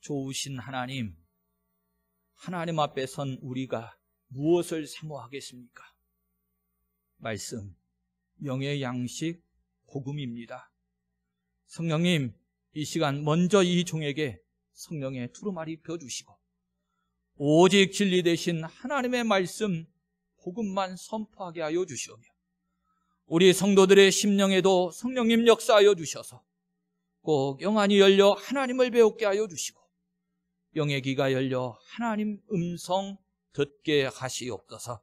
좋으신 하나님, 하나님 앞에 선 우리가 무엇을 사모하겠습니까? 말씀, 영의 양식, 복음입니다. 성령님, 이 시간 먼저 이 종에게 성령의 두루마리 펴주시고 오직 진리 되신 하나님의 말씀, 복음만 선포하게 하여 주시오며 우리 성도들의 심령에도 성령님 역사하여 주셔서 꼭 영안이 열려 하나님을 배우게 하여 주시고 영의 귀가 열려 하나님 음성 듣게 하시옵소서.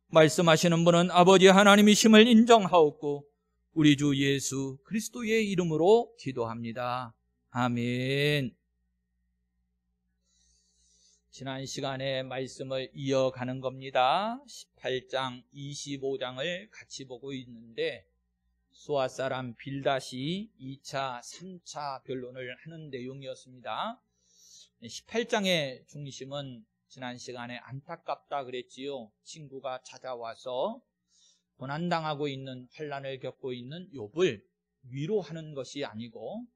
말씀하시는 분은 아버지 하나님이심을 인정하옵고 우리 주 예수 그리스도의 이름으로 기도합니다. 아멘. 지난 시간에 말씀을 이어가는 겁니다. 18장, 25장을 같이 보고 있는데 수아 사람 빌닷이 2차, 3차 변론을 하는 내용이었습니다. 18장의 중심은 지난 시간에 안타깝다 그랬지요. 친구가 찾아와서 고난당하고 있는, 환난을 겪고 있는 욥을 위로하는 것이 아니고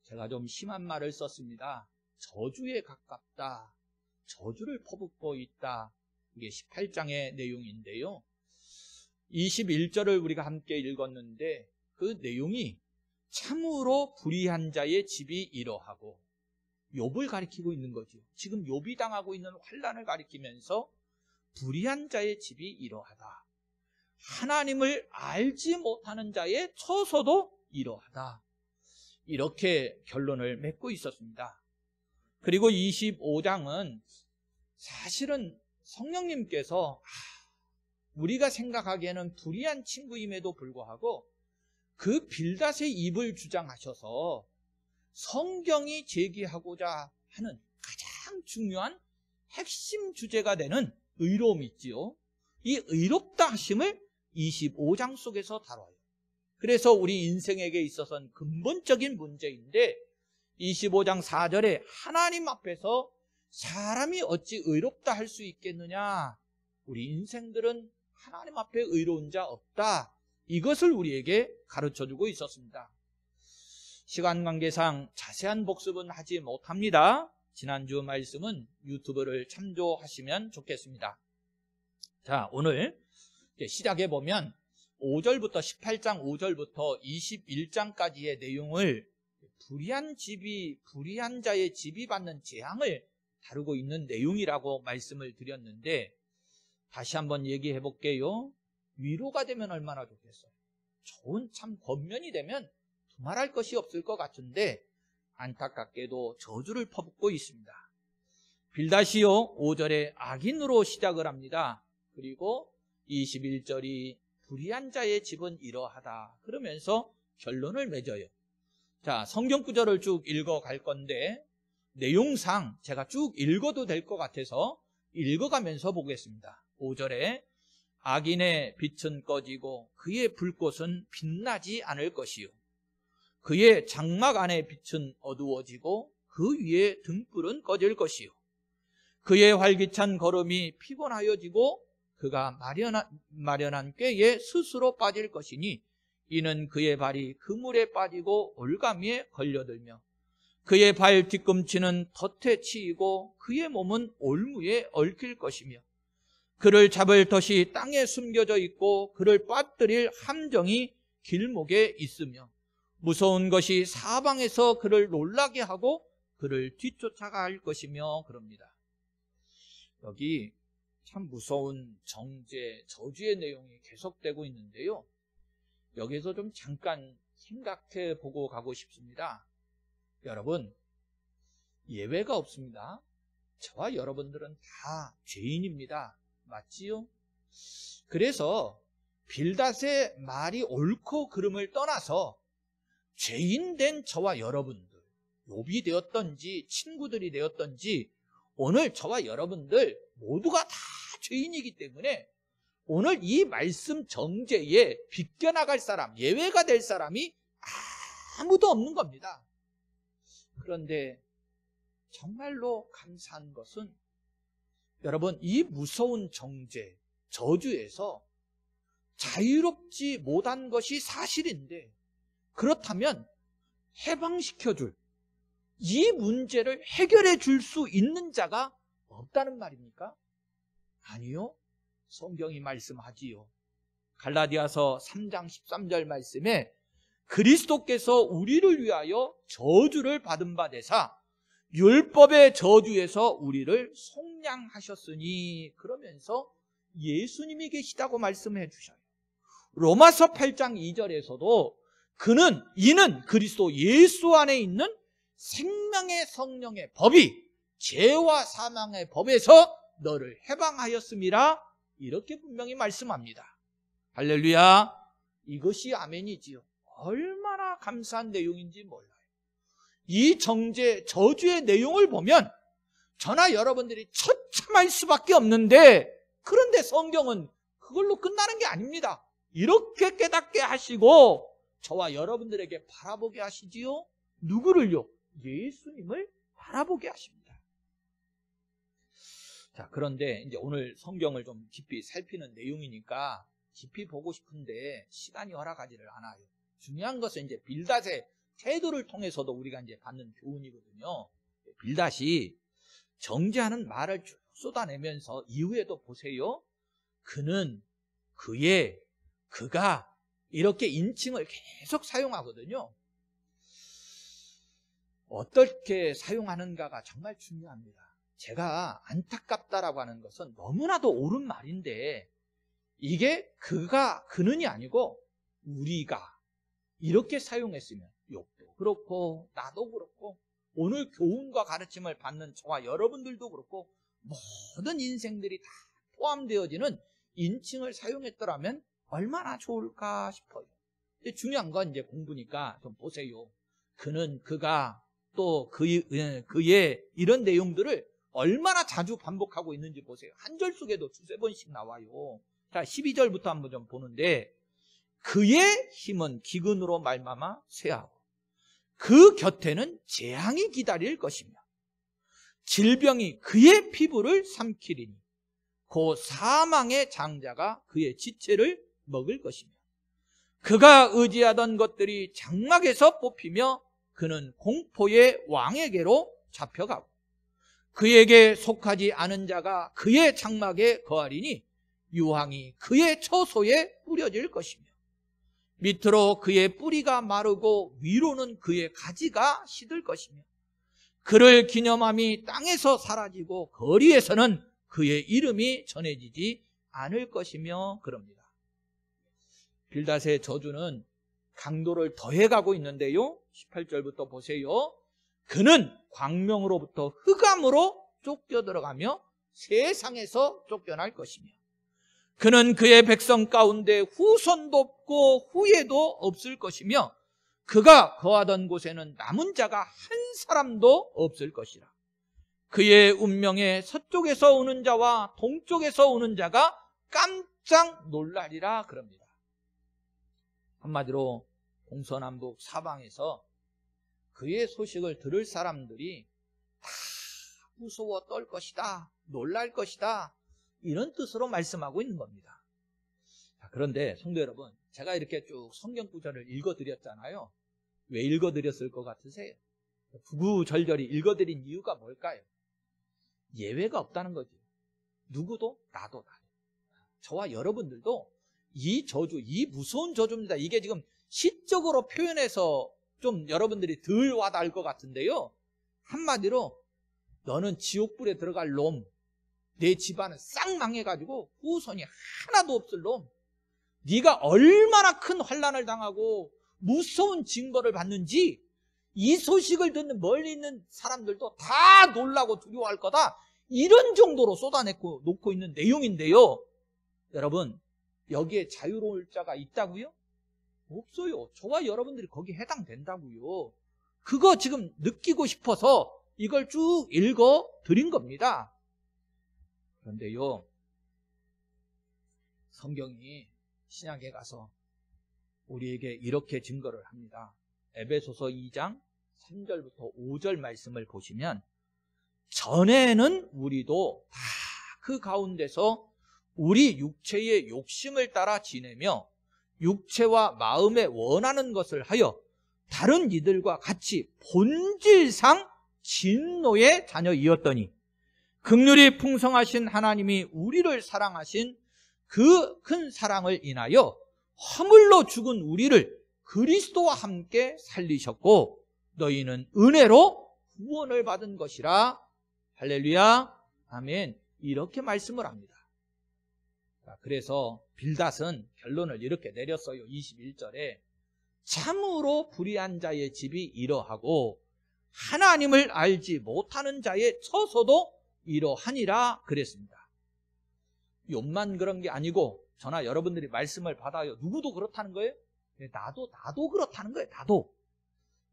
제가 좀 심한 말을 썼습니다. 저주에 가깝다, 저주를 퍼붓고 있다. 이게 18장의 내용인데요. 21절을 우리가 함께 읽었는데 그 내용이 참으로 불의한 자의 집이 이러하고 욥을 가리키고 있는 거죠. 지금 욥이 당하고 있는 환난을 가리키면서 불의한 자의 집이 이러하다. 하나님을 알지 못하는 자의 처소도 이러하다. 이렇게 결론을 맺고 있었습니다. 그리고 25장은 사실은 성령님께서 우리가 생각하기에는 불의한 친구임에도 불구하고 그 빌닷의 입을 주장하셔서 성경이 제기하고자 하는 가장 중요한 핵심 주제가 되는 의로움이 있지요. 이 의롭다 하심을 25장 속에서 다뤄요. 그래서 우리 인생에게 있어서는 근본적인 문제인데 25장 4절에 하나님 앞에서 사람이 어찌 의롭다 할 수 있겠느냐, 우리 인생들은 하나님 앞에 의로운 자 없다, 이것을 우리에게 가르쳐주고 있었습니다. 시간 관계상 자세한 복습은 하지 못합니다. 지난주 말씀은 유튜브를 참조하시면 좋겠습니다. 자, 오늘 시작해보면 5절부터 18장 5절부터 21장까지의 내용을 불의한 자의 집이 받는 재앙을 다루고 있는 내용이라고 말씀을 드렸는데 다시 한번 얘기해 볼게요. 위로가 되면 얼마나 좋겠어요. 좋은 참 권면이 되면 두말할 것이 없을 것 같은데 안타깝게도 저주를 퍼붓고 있습니다. 빌닷이요 5절에 악인으로 시작을 합니다. 그리고 21절이 불의한 자의 집은 이러하다 그러면서 결론을 맺어요. 자, 성경 구절을 쭉 읽어갈 건데 내용상 제가 쭉 읽어도 될 것 같아서 읽어가면서 보겠습니다. 5절에 악인의 빛은 꺼지고 그의 불꽃은 빛나지 않을 것이요 그의 장막 안의 빛은 어두워지고 그 위에 등불은 꺼질 것이요 그의 활기찬 걸음이 피곤하여지고 그가 마련한 꾀에 스스로 빠질 것이니 이는 그의 발이 그물에 빠지고 올가미에 걸려들며 그의 발 뒤꿈치는 덫에 치이고 그의 몸은 올무에 얽힐 것이며 그를 잡을 덫이 땅에 숨겨져 있고 그를 빠뜨릴 함정이 길목에 있으며 무서운 것이 사방에서 그를 놀라게 하고 그를 뒤쫓아갈 것이며 그럽니다. 여기 참 무서운 정죄, 저주의 내용이 계속되고 있는데요. 여기서 좀 잠깐 생각해 보고 가고 싶습니다. 여러분, 예외가 없습니다. 저와 여러분들은 다 죄인입니다. 맞지요? 그래서 빌닷의 말이 옳고 그름을 떠나서 죄인된 저와 여러분들, 욥이 되었던지 친구들이 되었던지 오늘 저와 여러분들 모두가 다 죄인이기 때문에 오늘 이 말씀 정죄에 비껴나갈 사람, 예외가 될 사람이 아무도 없는 겁니다. 그런데 정말로 감사한 것은 여러분, 이 무서운 정죄, 저주에서 자유롭지 못한 것이 사실인데 그렇다면 해방시켜줄, 이 문제를 해결해 줄 수 있는 자가 없다는 말입니까? 아니요. 성경이 말씀하지요. 갈라디아서 3장 13절 말씀에 그리스도께서 우리를 위하여 저주를 받은 바 되사 율법의 저주에서 우리를 속량하셨으니, 그러면서 예수님이 계시다고 말씀해 주셔요. 로마서 8장 2절에서도 이는 그리스도 예수 안에 있는 생명의 성령의 법이 죄와 사망의 법에서 너를 해방하였음이라, 이렇게 분명히 말씀합니다. 할렐루야. 이것이 아멘이지요. 얼마나 감사한 내용인지 몰라요. 이 저주의 내용을 보면 저나 여러분들이 처참할 수밖에 없는데, 그런데 성경은 그걸로 끝나는 게 아닙니다. 이렇게 깨닫게 하시고 저와 여러분들에게 바라보게 하시지요. 누구를요? 예수님을 바라보게 하십니다. 자, 그런데 이제 오늘 성경을 좀 깊이 살피는 내용이니까 깊이 보고 싶은데 시간이 허락하지를 않아요. 중요한 것은 이제 빌닷의 태도를 통해서도 우리가 이제 받는 교훈이거든요. 빌닷이 정죄하는 말을 쭉 쏟아내면서 이후에도 보세요. 그가 이렇게 인칭을 계속 사용하거든요. 어떻게 사용하는가가 정말 중요합니다. 제가 안타깝다라고 하는 것은 너무나도 옳은 말인데, 이게 그는이 아니고 우리가 이렇게 사용했으면, 욕도 그렇고 나도 그렇고 오늘 교훈과 가르침을 받는 저와 여러분들도 그렇고 모든 인생들이 다 포함되어지는 인칭을 사용했더라면 얼마나 좋을까 싶어요. 근데 중요한 건 이제 공부니까 좀 보세요. 그가 또 그의 이런 내용들을 얼마나 자주 반복하고 있는지 보세요. 한 절 속에도 두세 번씩 나와요. 자, 12절부터 한번 좀 보는데, 그의 힘은 기근으로 말미암아 쇠하고 그 곁에는 재앙이 기다릴 것이며 질병이 그의 피부를 삼키리니 곧 사망의 장자가 그의 지체를 먹을 것이며 그가 의지하던 것들이 장막에서 뽑히며 그는 공포의 왕에게로 잡혀가고 그에게 속하지 않은 자가 그의 장막에 거하리니 유황이 그의 처소에 뿌려질 것이며 밑으로 그의 뿌리가 마르고 위로는 그의 가지가 시들 것이며 그를 기념함이 땅에서 사라지고 거리에서는 그의 이름이 전해지지 않을 것이며 그럽니다. 빌닷의 저주는 강도를 더해가고 있는데요. 18절부터 보세요. 그는 광명으로부터 흑암으로 쫓겨 들어가며 세상에서 쫓겨날 것이며 그는 그의 백성 가운데 후손도 없고 후예도 없을 것이며 그가 거하던 곳에는 남은 자가 한 사람도 없을 것이라. 그의 운명에 서쪽에서 오는 자와 동쪽에서 오는 자가 깜짝 놀라리라 그럽니다. 한마디로 동서남북 사방에서 그의 소식을 들을 사람들이 다 무서워 떨 것이다, 놀랄 것이다, 이런 뜻으로 말씀하고 있는 겁니다. 자, 그런데 성도 여러분, 제가 이렇게 쭉 성경 구절을 읽어드렸잖아요. 왜 읽어드렸을 것 같으세요? 구구절절히 읽어드린 이유가 뭘까요? 예외가 없다는 거죠. 누구도 나도. 저와 여러분들도 이 저주, 이 무서운 저주입니다. 이게 지금 시적으로 표현해서 좀 여러분들이 덜 와닿을 것 같은데요. 한마디로 너는 지옥불에 들어갈 놈, 내 집안은 싹 망해가지고 후손이 하나도 없을 놈, 네가 얼마나 큰 환난을 당하고 무서운 징벌을 받는지 이 소식을 듣는 멀리 있는 사람들도 다 놀라고 두려워할 거다, 이런 정도로 쏟아내고 있는 내용인데요. 여러분, 여기에 자유로울 자가 있다고요? 없어요. 저와 여러분들이 거기에 해당된다고요. 그거 지금 느끼고 싶어서 이걸 쭉 읽어 드린 겁니다. 그런데요, 성경이 신약에 가서 우리에게 이렇게 증거를 합니다. 에베소서 2장 3절부터 5절 말씀을 보시면 전에는 우리도 다 그 가운데서 우리 육체의 욕심을 따라 지내며 육체와 마음에 원하는 것을 하여 다른 이들과 같이 본질상 진노의 자녀이었더니 긍휼이 풍성하신 하나님이 우리를 사랑하신 그 큰 사랑을 인하여 허물로 죽은 우리를 그리스도와 함께 살리셨고 너희는 은혜로 구원을 받은 것이라. 할렐루야, 아멘. 이렇게 말씀을 합니다. 그래서 빌닷은 결론을 이렇게 내렸어요. 21절에 참으로 불의한 자의 집이 이러하고 하나님을 알지 못하는 자의 처소도 이러하니라 그랬습니다. 욥만 그런 게 아니고 저나 여러분들이 말씀을 받아요. 누구도 그렇다는 거예요? 나도 그렇다는 거예요. 나도.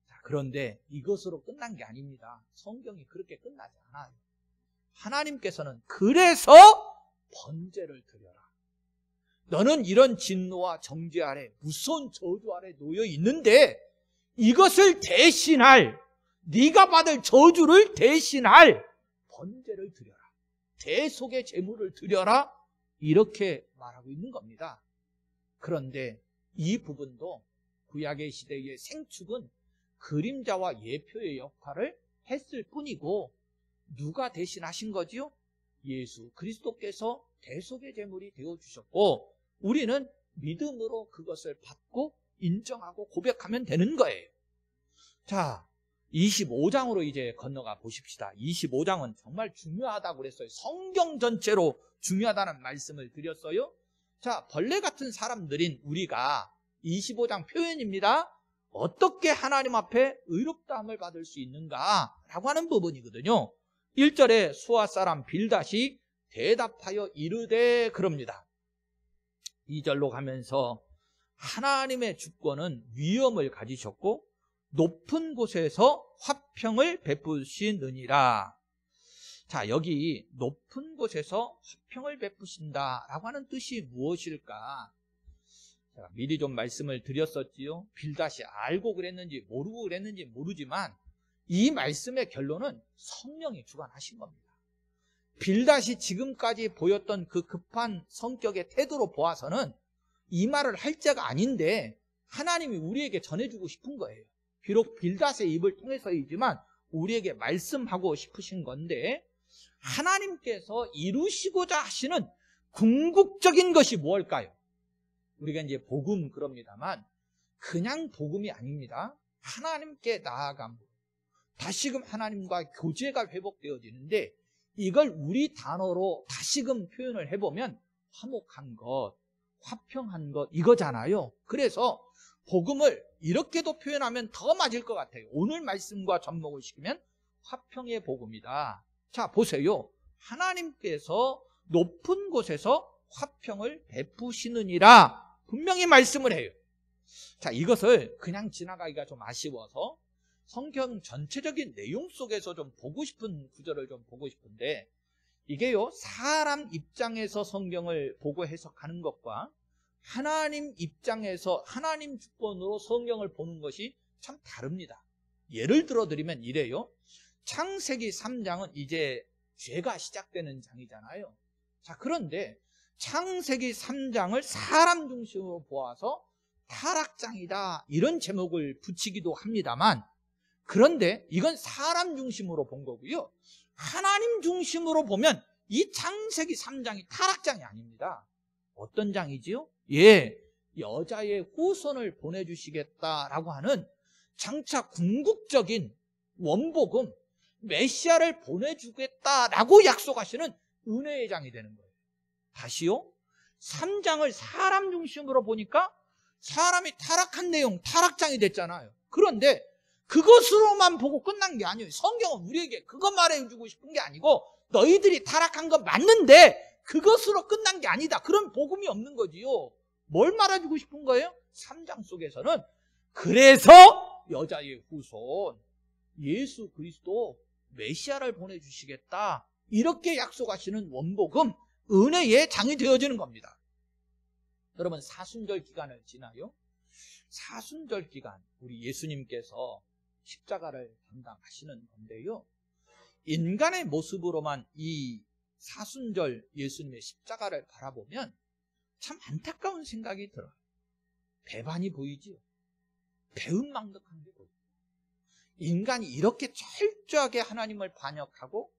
자, 그런데 이것으로 끝난 게 아닙니다. 성경이 그렇게 끝나지 않아요. 하나님께서는 그래서 번제를 드려라. 너는 이런 진노와 정죄 아래 무서운 저주 아래 놓여 있는데 이것을 대신할, 네가 받을 저주를 대신할 번제를 드려라. 대속의 제물을 드려라. 이렇게 말하고 있는 겁니다. 그런데 이 부분도 구약의 시대의 생축은 그림자와 예표의 역할을 했을 뿐이고 누가 대신하신 거지요? 예수 그리스도께서 대속의 제물이 되어주셨고 우리는 믿음으로 그것을 받고 인정하고 고백하면 되는 거예요. 자, 25장으로 이제 건너가 보십시다. 25장은 정말 중요하다고 그랬어요. 성경 전체로 중요하다는 말씀을 드렸어요. 자, 벌레 같은 사람들인 우리가 25장 표현입니다. 어떻게 하나님 앞에 의롭다함을 받을 수 있는가 라고 하는 부분이거든요. 1절에 수아 사람 빌닷이 대답하여 이르되 그럽니다. 2절로 가면서 하나님의 주권은 위엄을 가지셨고 높은 곳에서 화평을 베푸시느니라. 자, 여기 높은 곳에서 화평을 베푸신다라고 하는 뜻이 무엇일까? 제가 미리 좀 말씀을 드렸었지요. 빌닷이 알고 그랬는지 모르고 그랬는지 모르지만 이 말씀의 결론은 성령이 주관하신 겁니다. 빌닷이 지금까지 보였던 그 급한 성격의 태도로 보아서는 이 말을 할 자가 아닌데 하나님이 우리에게 전해주고 싶은 거예요. 비록 빌닷의 입을 통해서이지만 우리에게 말씀하고 싶으신 건데 하나님께서 이루시고자 하시는 궁극적인 것이 무엇일까요? 우리가 이제 복음 그럽니다만 그냥 복음이 아닙니다. 하나님께 나아감, 다시금 하나님과 교제가 회복되어지는데 이걸 우리 단어로 다시금 표현을 해보면 화목한 것, 화평한 것 이거잖아요. 그래서 복음을 이렇게도 표현하면 더 맞을 것 같아요. 오늘 말씀과 접목을 시키면 화평의 복음이다. 자, 보세요. 하나님께서 높은 곳에서 화평을 베푸시느니라 분명히 말씀을 해요. 자, 이것을 그냥 지나가기가 좀 아쉬워서 성경 전체적인 내용 속에서 좀 보고 싶은 구절을 좀 보고 싶은데 이게요, 사람 입장에서 성경을 보고 해석하는 것과 하나님 입장에서 하나님 주권으로 성경을 보는 것이 참 다릅니다. 예를 들어 드리면 이래요. 창세기 3장은 이제 죄가 시작되는 장이잖아요. 자, 그런데 창세기 3장을 사람 중심으로 보아서 타락장이다 이런 제목을 붙이기도 합니다만 그런데 이건 사람 중심으로 본 거고요. 하나님 중심으로 보면 이 창세기 3장이 타락장이 아닙니다. 어떤 장이지요? 예, 여자의 후손을 보내주시겠다라고 하는 장차 궁극적인 원복음 메시아를 보내주겠다라고 약속하시는 은혜의 장이 되는 거예요. 다시요, 3장을 사람 중심으로 보니까 사람이 타락한 내용 타락장이 됐잖아요. 그런데 그것으로만 보고 끝난 게 아니에요. 성경은 우리에게 그것 말해주고 싶은 게 아니고 너희들이 타락한 건 맞는데 그것으로 끝난 게 아니다. 그런 복음이 없는 거지요. 뭘 말해주고 싶은 거예요? 3장 속에서는 그래서 여자의 후손 예수 그리스도 메시아를 보내주시겠다 이렇게 약속하시는 원복음 은혜의 장이 되어지는 겁니다. 여러분, 사순절 기간을 지나요. 사순절 기간 우리 예수님께서 십자가를 담당하시는 건데요, 인간의 모습으로만 이 사순절 예수님의 십자가를 바라보면 참 안타까운 생각이 들어요. 배반이 보이지요. 배은망덕한 게 뭐예요? 인간이 이렇게 철저하게 하나님을 반역하고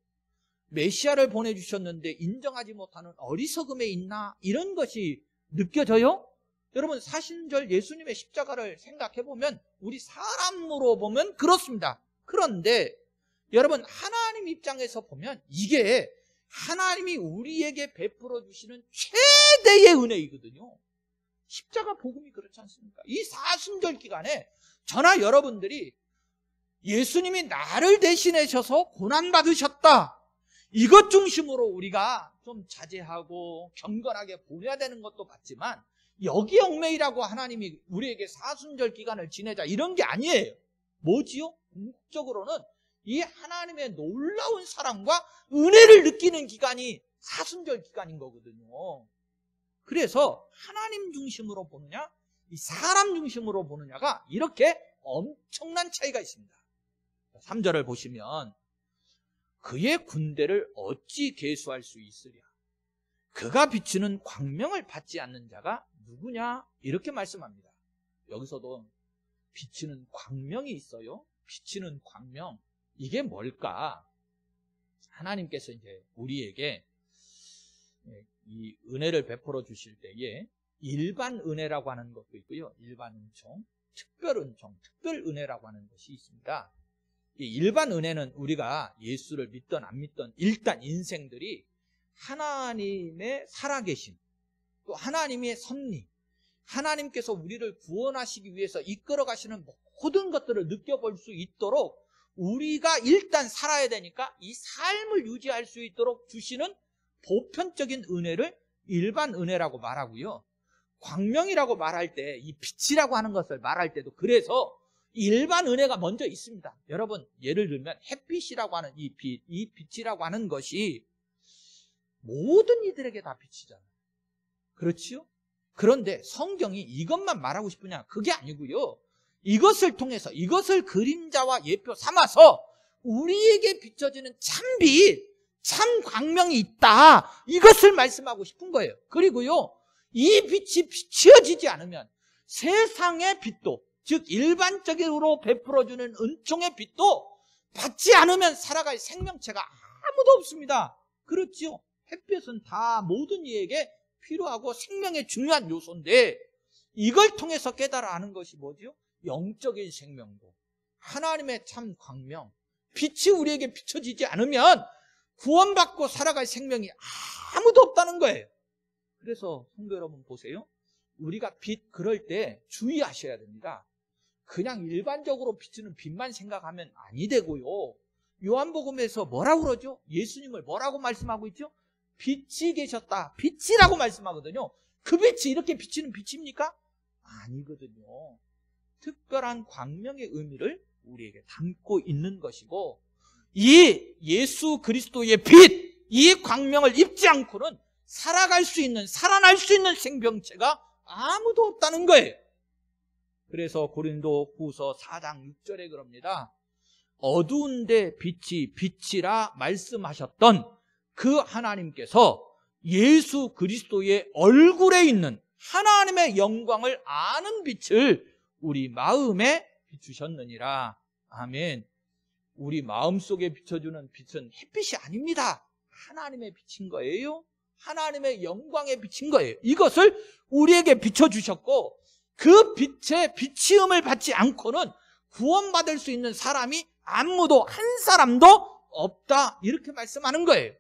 메시아를 보내주셨는데 인정하지 못하는 어리석음에 있나? 이런 것이 느껴져요? 여러분, 사신절 예수님의 십자가를 생각해보면 우리 사람으로 보면 그렇습니다. 그런데 여러분, 하나님 입장에서 보면 이게 하나님이 우리에게 베풀어 주시는 최대의 은혜이거든요. 십자가 복음이 그렇지 않습니까? 이 사순절 기간에 저나 여러분들이 예수님이 나를 대신하셔서 고난받으셨다, 이것 중심으로 우리가 좀 자제하고 경건하게 보내야 되는 것도 맞지만, 여기 얽매이라고 하나님이 우리에게 사순절 기간을 지내자 이런 게 아니에요. 뭐지요? 궁극적으로는 이 하나님의 놀라운 사랑과 은혜를 느끼는 기간이 사순절 기간인 거거든요. 그래서 하나님 중심으로 보느냐, 이 사람 중심으로 보느냐가 이렇게 엄청난 차이가 있습니다. 3절을 보시면 그의 군대를 어찌 계수할 수 있으랴? 그가 비추는 광명을 받지 않는 자가 누구냐? 이렇게 말씀합니다. 여기서도 비치는 광명이 있어요. 비치는 광명, 이게 뭘까? 하나님께서 이제 우리에게 이 은혜를 베풀어 주실 때에 일반 은혜라고 하는 것도 있고요, 일반 은총, 특별 은총, 특별 은혜라고 하는 것이 있습니다. 이 일반 은혜는 우리가 예수를 믿던 안 믿던 일단 인생들이 하나님의 살아계심, 또 하나님의 섭리, 하나님께서 우리를 구원하시기 위해서 이끌어 가시는 모든 것들을 느껴볼 수 있도록 우리가 일단 살아야 되니까 이 삶을 유지할 수 있도록 주시는 보편적인 은혜를 일반 은혜라고 말하고요, 광명이라고 말할 때 이 빛이라고 하는 것을 말할 때도 그래서 일반 은혜가 먼저 있습니다. 여러분, 예를 들면 햇빛이라고 하는 이 빛, 이 빛이라고 하는 것이 모든 이들에게 다 빛이잖아요. 그렇지요? 그런데 성경이 이것만 말하고 싶으냐? 그게 아니고요, 이것을 통해서, 이것을 그림자와 예표 삼아서 우리에게 비춰지는 참빛, 참 광명이 있다, 이것을 말씀하고 싶은 거예요. 그리고요, 이 빛이 비춰지지 않으면 세상의 빛도, 즉 일반적으로 베풀어주는 은총의 빛도 받지 않으면 살아갈 생명체가 아무도 없습니다. 그렇지요? 햇빛은 다 모든 이에게 필요하고 생명의 중요한 요소인데, 이걸 통해서 깨달아 아는 것이 뭐지요? 영적인 생명도, 하나님의 참 광명, 빛이 우리에게 비춰지지 않으면 구원받고 살아갈 생명이 아무도 없다는 거예요. 그래서 성도 여러분 보세요. 우리가 빛 그럴 때 주의하셔야 됩니다. 그냥 일반적으로 비추는 빛만 생각하면 아니 되고요. 요한복음에서 뭐라고 그러죠? 예수님을 뭐라고 말씀하고 있죠? 빛이 계셨다, 빛이라고 말씀하거든요. 그 빛이 이렇게 비치는 빛입니까? 아니거든요. 특별한 광명의 의미를 우리에게 담고 있는 것이고, 이 예수 그리스도의 빛, 이 광명을 입지 않고는 살아갈 수 있는, 살아날 수 있는 생명체가 아무도 없다는 거예요. 그래서 고린도 후서 4장 6절에 그럽니다. 어두운데 빛이 빛이라 말씀하셨던 그 하나님께서 예수 그리스도의 얼굴에 있는 하나님의 영광을 아는 빛을 우리 마음에 비추셨느니라. 아멘. 우리 마음속에 비춰주는 빛은 햇빛이 아닙니다. 하나님의 빛인 거예요. 하나님의 영광에 비친 거예요. 이것을 우리에게 비춰주셨고, 그 빛의 비치음을 받지 않고는 구원받을 수 있는 사람이 아무도 한 사람도 없다, 이렇게 말씀하는 거예요.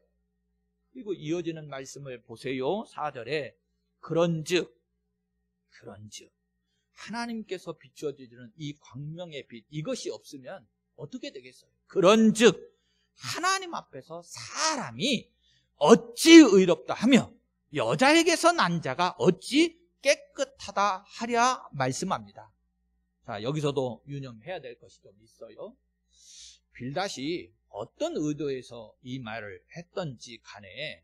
그리고 이어지는 말씀을 보세요. 4절에 그런즉 하나님께서 비춰주시는 이 광명의 빛, 이것이 없으면 어떻게 되겠어요? 그런즉 하나님 앞에서 사람이 어찌 의롭다 하며 여자에게서 난 자가 어찌 깨끗하다 하랴 말씀합니다. 자, 여기서도 유념해야 될 것이 좀 있어요. 빌닷이 어떤 의도에서 이 말을 했던지 간에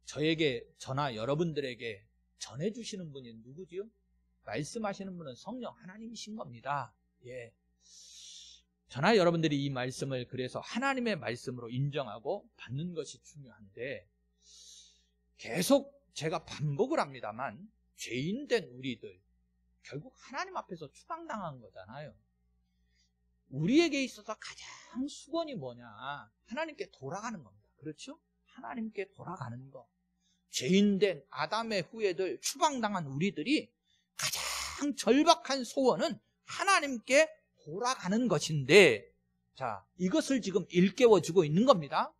저에게, 저나 여러분들에게 전해주시는 분이 누구지요? 말씀하시는 분은 성령 하나님이신 겁니다. 예. 저나 여러분들이 이 말씀을 그래서 하나님의 말씀으로 인정하고 받는 것이 중요한데, 계속 제가 반복을 합니다만 죄인된 우리들, 결국 하나님 앞에서 추방당한 거잖아요. 우리에게 있어서 가장 수건이 뭐냐? 하나님께 돌아가는 겁니다. 그렇죠? 하나님께 돌아가는 거. 죄인된 아담의 후예들, 추방당한 우리들이 가장 절박한 소원은 하나님께 돌아가는 것인데, 자, 이것을 지금 일깨워주고 있는 겁니다.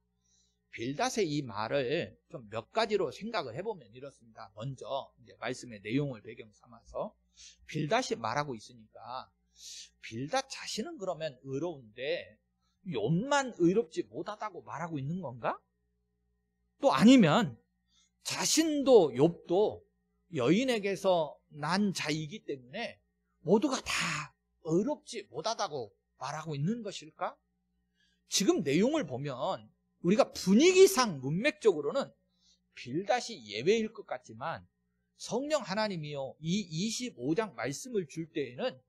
빌닷의 이 말을 좀 몇 가지로 생각을 해보면 이렇습니다. 먼저 이제 말씀의 내용을 배경 삼아서 빌닷이 말하고 있으니까 빌닷 자신은 그러면 의로운데 욥만 의롭지 못하다고 말하고 있는 건가? 또 아니면 자신도 욥도 여인에게서 난 자이기 때문에 모두가 다 의롭지 못하다고 말하고 있는 것일까? 지금 내용을 보면 우리가 분위기상 문맥적으로는 빌닷이 예외일 것 같지만 성령 하나님이요, 이 25장 말씀을 줄 때에는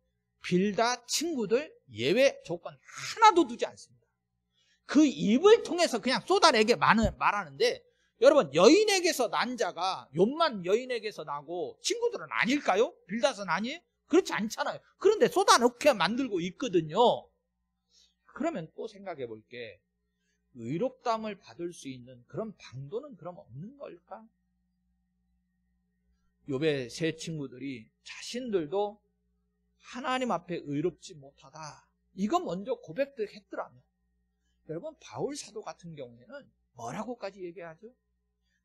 빌닷 친구들 예외 조건 하나도 두지 않습니다. 그 입을 통해서 그냥 쏟아내게 말하는데, 여러분, 여인에게서 난 자가 욥만 여인에게서 나고 친구들은 아닐까요? 빌닷은 아니에요? 그렇지 않잖아요. 그런데 쏟아놓게 만들고 있거든요. 그러면 또 생각해 볼게. 의롭다함을 받을 수 있는 그런 방도는 그럼 없는 걸까? 욥의 세 친구들이 자신들도 하나님 앞에 의롭지 못하다, 이거 먼저 고백들 했더라면, 여러분, 바울 사도 같은 경우에는 뭐라고까지 얘기하죠?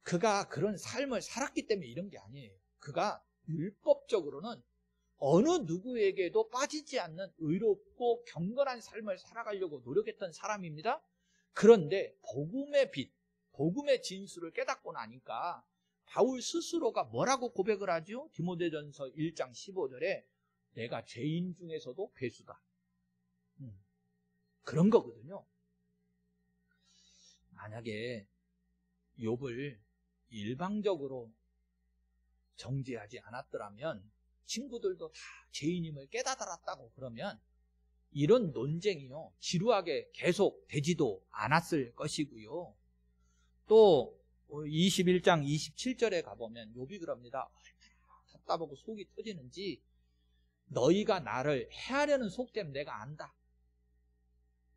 그가 그런 삶을 살았기 때문에 이런 게 아니에요. 그가 율법적으로는 어느 누구에게도 빠지지 않는 의롭고 경건한 삶을 살아가려고 노력했던 사람입니다. 그런데 복음의 빛, 복음의 진수를 깨닫고 나니까 바울 스스로가 뭐라고 고백을 하죠? 디모데전서 1장 15절에 내가 죄인 중에서도 괴수다. 그런 거거든요. 만약에 욥을 일방적으로 정죄하지 않았더라면, 친구들도 다 죄인임을 깨달았다고 그러면 이런 논쟁이요, 지루하게 계속 되지도 않았을 것이고요. 또 21장 27절에 가보면 욥이 그럽니다. 얼마나 답답하고 속이 터지는지 너희가 나를 해하려는 속됨 내가 안다.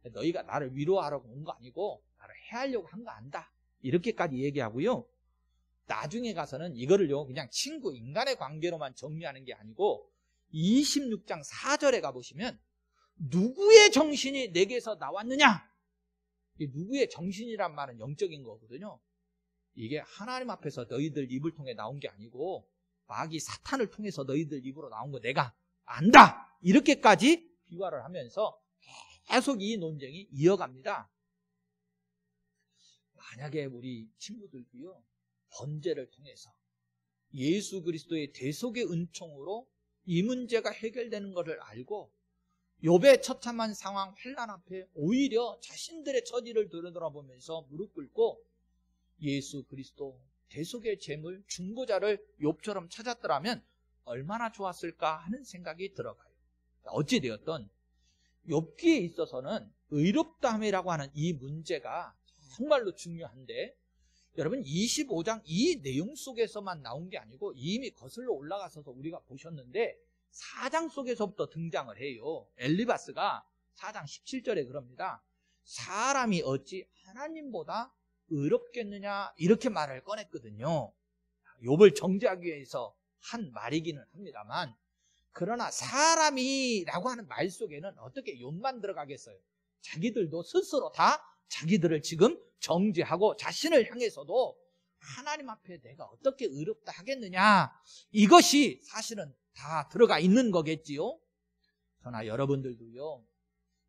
너희가 나를 위로하려고 온 거 아니고 나를 해하려고 한 거 안다. 이렇게까지 얘기하고요. 나중에 가서는 이거를요, 그냥 친구, 인간의 관계로만 정리하는 게 아니고 26장 4절에 가보시면 누구의 정신이 내게서 나왔느냐? 이 누구의 정신이란 말은 영적인 거거든요. 이게 하나님 앞에서 너희들 입을 통해 나온 게 아니고 마귀 사탄을 통해서 너희들 입으로 나온 거 내가 안다. 이렇게까지 비화를 하면서 계속 이 논쟁이 이어갑니다. 만약에 우리 친구들도요, 번제를 통해서 예수 그리스도의 대속의 은총으로 이 문제가 해결되는 것을 알고 욥의 처참한 상황, 환난 앞에 오히려 자신들의 처지를 들여다보면서 무릎 꿇고 예수 그리스도 대속의 제물 중보자를 욥처럼 찾았더라면 얼마나 좋았을까 하는 생각이 들어가요. 어찌되었든 욥기에 있어서는 의롭다함이라고 하는 이 문제가 정말로 중요한데, 여러분 25장 이 내용 속에서만 나온 게 아니고 이미 거슬러 올라가서서 우리가 보셨는데 4장 속에서부터 등장을 해요. 엘리바스가 4장 17절에 그럽니다. 사람이 어찌 하나님보다 의롭겠느냐, 이렇게 말을 꺼냈거든요. 욥을 정죄하기 위해서 한 말이기는 합니다만, 그러나 사람이라고 하는 말 속에는 어떻게 욥만 들어가겠어요? 자기들도 스스로 다 자기들을 지금 정죄하고 자신을 향해서도 하나님 앞에 내가 어떻게 의롭다 하겠느냐, 이것이 사실은 다 들어가 있는 거겠지요. 그러나 여러분들도요,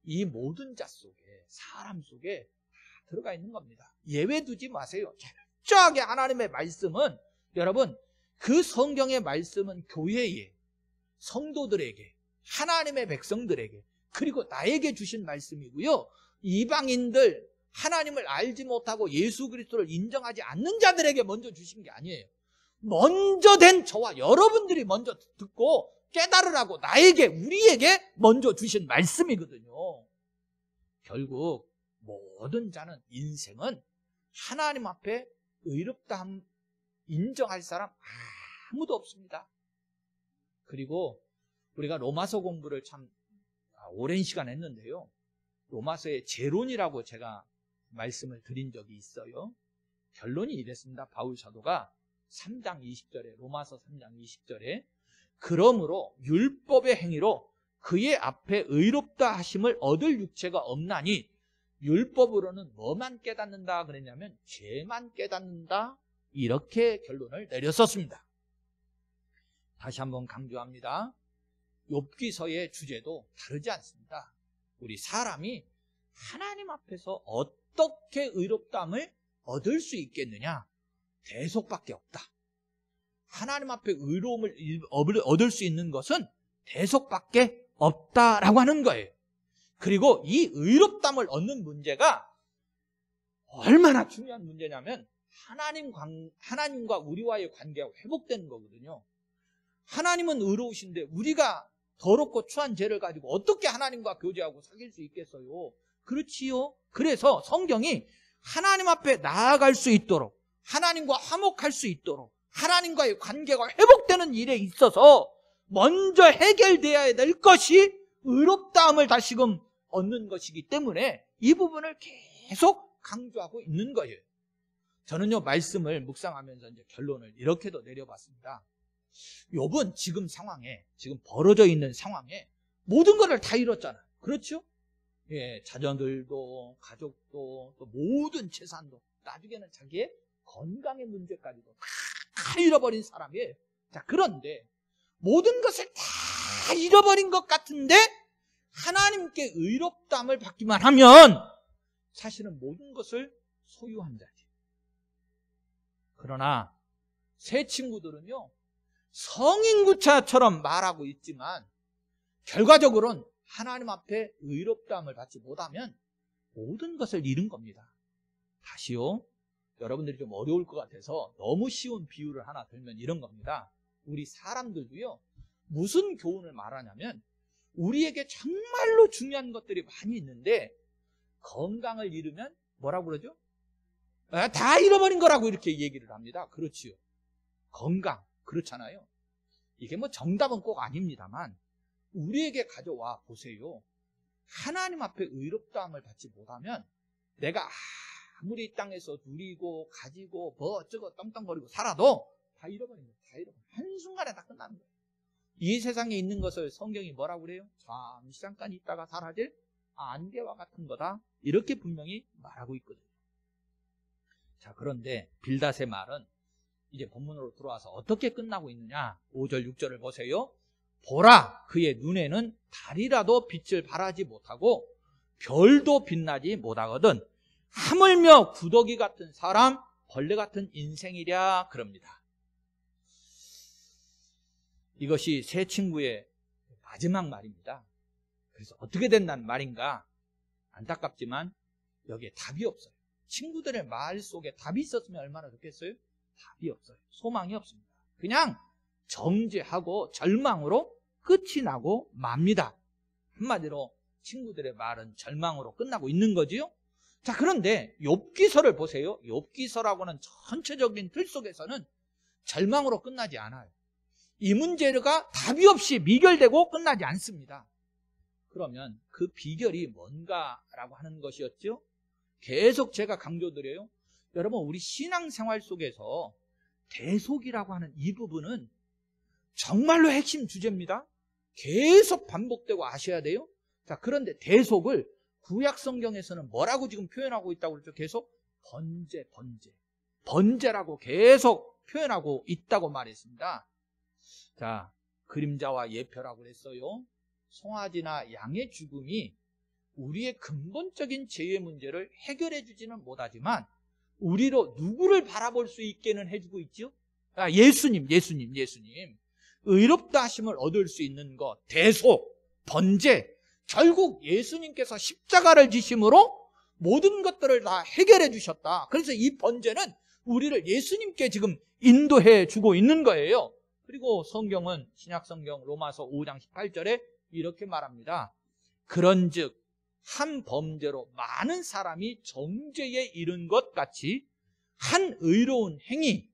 이 모든 자 속에, 사람 속에 다 들어가 있는 겁니다. 예외 두지 마세요. 철저하게 하나님의 말씀은, 여러분, 그 성경의 말씀은 교회에, 성도들에게, 하나님의 백성들에게, 그리고 나에게 주신 말씀이고요. 이방인들, 하나님을 알지 못하고 예수 그리스도를 인정하지 않는 자들에게 먼저 주신 게 아니에요. 먼저 된 저와 여러분들이 먼저 듣고 깨달으라고 나에게, 우리에게 먼저 주신 말씀이거든요. 결국 모든 자는, 인생은 하나님 앞에 의롭다함 인정할 사람 아무도 없습니다. 그리고 우리가 로마서 공부를 참 오랜 시간 했는데요. 로마서의 재론이라고 제가 말씀을 드린 적이 있어요. 결론이 이랬습니다. 바울 사도가 3장 20절에, 로마서 3장 20절에 그러므로 율법의 행위로 그의 앞에 의롭다 하심을 얻을 육체가 없나니 율법으로는 뭐만 깨닫는다 그랬냐면 죄만 깨닫는다, 이렇게 결론을 내렸었습니다. 다시 한번 강조합니다. 욥기서의 주제도 다르지 않습니다. 우리 사람이 하나님 앞에서 어떻게 의롭다함을 얻을 수 있겠느냐? 대속밖에 없다. 하나님 앞에 의로움을 얻을 수 있는 것은 대속밖에 없다라고 하는 거예요. 그리고 이 의롭다함을 얻는 문제가 얼마나 중요한 문제냐면 하나님과 우리와의 관계가 회복되는 거거든요. 하나님은 의로우신데 우리가 더럽고 추한 죄를 가지고 어떻게 하나님과 교제하고 사귈 수 있겠어요? 그렇지요. 그래서 성경이 하나님 앞에 나아갈 수 있도록, 하나님과 화목할 수 있도록, 하나님과의 관계가 회복되는 일에 있어서 먼저 해결되어야 될 것이 의롭다함을 다시금 얻는 것이기 때문에 이 부분을 계속 강조하고 있는 거예요. 저는요, 말씀을 묵상하면서 이제 결론을 이렇게도 내려봤습니다. 욥은 지금 상황에, 지금 벌어져 있는 상황에 모든 것을 다 잃었잖아요. 그렇죠? 예, 자녀들도, 가족도, 또 모든 재산도, 나중에는 자기의 건강의 문제까지도 다 잃어버린 사람이에요. 자, 그런데 모든 것을 다 잃어버린 것 같은데 하나님께 의롭다함을 받기만 하면 사실은 모든 것을 소유한 자지. 그러나 새 친구들은요, 성인구차처럼 말하고 있지만 결과적으로는 하나님 앞에 의롭다함을 받지 못하면 모든 것을 잃은 겁니다. 다시요, 여러분들이 좀 어려울 것 같아서 너무 쉬운 비유를 하나 들면 이런 겁니다. 우리 사람들도요, 무슨 교훈을 말하냐면 우리에게 정말로 중요한 것들이 많이 있는데 건강을 잃으면 뭐라고 그러죠? 다 잃어버린 거라고 이렇게 얘기를 합니다. 그렇지요. 건강, 그렇잖아요. 이게 뭐 정답은 꼭 아닙니다만 우리에게 가져와 보세요. 하나님 앞에 의롭다함을 받지 못하면 내가 아무리 이 땅에서 누리고 가지고 뭐 어쩌고 떵떵거리고 살아도 다 잃어버린 거예요. 다 잃어버린 거예요. 한순간에 다 끝나는 거예요. 이 세상에 있는 것을 성경이 뭐라고 그래요? 잠시 잠깐 있다가 사라질 안개와 같은 거다, 이렇게 분명히 말하고 있거든요. 자, 그런데 빌닷의 말은 이제 본문으로 들어와서 어떻게 끝나고 있느냐? 5절 6절을 보세요. 보라, 그의 눈에는 달이라도 빛을 발하지 못하고 별도 빛나지 못하거든 하물며 구더기 같은 사람, 벌레 같은 인생이랴 그럽니다. 이것이 새 친구의 마지막 말입니다. 그래서 어떻게 된다는 말인가? 안타깝지만 여기에 답이 없어요. 친구들의 말 속에 답이 있었으면 얼마나 좋겠어요? 답이 없어요. 소망이 없습니다. 그냥 정죄하고 절망으로 끝이 나고 맙니다. 한마디로 친구들의 말은 절망으로 끝나고 있는 거지요. 자, 그런데 욥기서를 보세요. 욥기서라고는 전체적인 틀 속에서는 절망으로 끝나지 않아요. 이 문제가 답이 없이 미결되고 끝나지 않습니다. 그러면 그 비결이 뭔가라고 하는 것이었죠. 계속 제가 강조드려요. 여러분, 우리 신앙생활 속에서 대속이라고 하는 이 부분은 정말로 핵심 주제입니다. 계속 반복되고 아셔야 돼요. 자, 그런데 대속을 구약 성경에서는 뭐라고 지금 표현하고 있다고 그랬죠? 계속 번제라고 계속 표현하고 있다고 말했습니다. 자, 그림자와 예표라고 그랬어요. 송아지나 양의 죽음이 우리의 근본적인 죄의 문제를 해결해 주지는 못하지만 우리로 누구를 바라볼 수 있게는 해주고 있죠. 예수님. 의롭다 하심을 얻을 수 있는 것, 대속, 번제, 결국 예수님께서 십자가를 지심으로 모든 것들을 다 해결해 주셨다. 그래서 이 번제는 우리를 예수님께 지금 인도해 주고 있는 거예요. 그리고 성경은 신약성경 로마서 5장 18절에 이렇게 말합니다. 그런즉 한 범죄로 많은 사람이 정죄에 이른 것 같이 한 의로운 행위,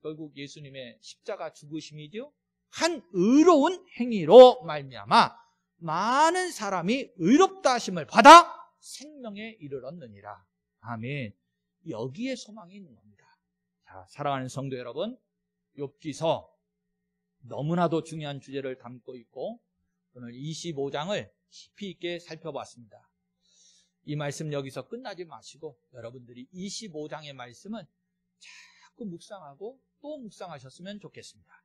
결국 예수님의 십자가 죽으심이죠. 한 의로운 행위로 말미암아 많은 사람이 의롭다 하심을 받아 생명에 이르렀느니라. 아멘. 여기에 소망이 있는 겁니다. 자, 사랑하는 성도 여러분, 욥기서 너무나도 중요한 주제를 담고 있고 오늘 25장을 깊이 있게 살펴봤습니다. 이 말씀 여기서 끝나지 마시고 여러분들이 25장의 말씀은 자꾸 묵상하고 또 묵상하셨으면 좋겠습니다.